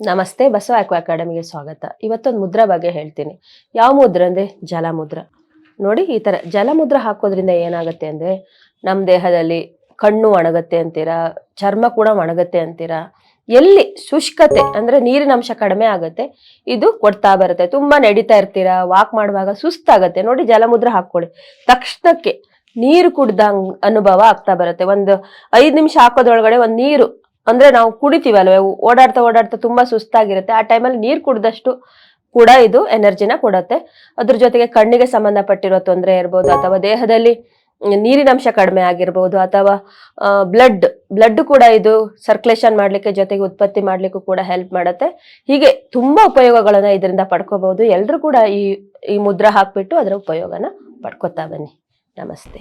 ನಮಸ್ತೆ, ಬಸವ ಆಕ್ವಾ ಅಕಾಡೆಮಿಗೆ ಸ್ವಾಗತ. ಇವತ್ತೊಂದು ಮುದ್ರಾ ಬಗ್ಗೆ ಹೇಳ್ತೀನಿ. ಯಾವ ಮುದ್ರ ಅಂದ್ರೆ ಜಲಮುದ್ರ. ನೋಡಿ, ಈ ತರ ಜಲಮುದ್ರ ಹಾಕೋದ್ರಿಂದ ಏನಾಗುತ್ತೆ ಅಂದ್ರೆ ನಮ್ಮ ದೇಹದಲ್ಲಿ ಕಣ್ಣು ಒಣಗತ್ತೆ ಅಂತೀರಾ, ಚರ್ಮ ಕೂಡ ಒಣಗತ್ತೆ ಅಂತೀರಾ. ಎಲ್ಲಿ ಶುಷ್ಕತೆ ಅಂದ್ರೆ ನೀರಿನ ಅಂಶ ಕಡಿಮೆ ಆಗುತ್ತೆ, ಇದು ಕೊಡ್ತಾ ಬರುತ್ತೆ. ತುಂಬಾ ನಡೀತಾ ಇರ್ತೀರಾ, ವಾಕ್ ಮಾಡುವಾಗ ಸುಸ್ತಾಗತ್ತೆ, ನೋಡಿ ಜಲಮುದ್ರ ಹಾಕೊಳ್ಳಿ, ತಕ್ಷಣಕ್ಕೆ ನೀರು ಕುಡ್ದಂಗ್ ಅನುಭವ ಆಗ್ತಾ ಬರುತ್ತೆ. ಒಂದು 5 ನಿಮಿಷ ಹಾಕೋದ್ರೊಳಗಡೆ ಒಂದ್ ನೀರು ಅಂದ್ರೆ ನಾವು ಕುಡಿತೀವಲ್ವ, ಓಡಾಡ್ತಾ ಓಡಾಡ್ತಾ ತುಂಬಾ ಸುಸ್ತಾಗಿರುತ್ತೆ, ಆ ಟೈಮಲ್ಲಿ ನೀರು ಕುಡ್ದಷ್ಟು ಕೂಡ ಇದು ಎನರ್ಜಿನ ಕೊಡುತ್ತೆ. ಅದ್ರ ಜೊತೆಗೆ ಕಣ್ಣಿಗೆ ಸಂಬಂಧಪಟ್ಟಿರೋ ತೊಂದರೆ ಇರ್ಬೋದು, ಅಥವಾ ದೇಹದಲ್ಲಿ ನೀರಿನಂಶ ಕಡಿಮೆ ಆಗಿರ್ಬೋದು, ಅಥವಾ ಬ್ಲಡ್ ಕೂಡ ಇದು ಸರ್ಕ್ಯುಲೇಷನ್ ಮಾಡ್ಲಿಕ್ಕೆ, ಜೊತೆಗೆ ಉತ್ಪತ್ತಿ ಮಾಡ್ಲಿಕ್ಕೂ ಕೂಡ ಹೆಲ್ಪ್ ಮಾಡುತ್ತೆ. ಹೀಗೆ ತುಂಬಾ ಉಪಯೋಗಗಳನ್ನ ಇದರಿಂದ ಪಡ್ಕೋಬಹುದು. ಎಲ್ರು ಕೂಡ ಈ ಮುದ್ರ ಹಾಕ್ಬಿಟ್ಟು ಅದರ ಉಪಯೋಗನ ಪಡ್ಕೋತಾ ಬನ್ನಿ. ನಮಸ್ತೆ.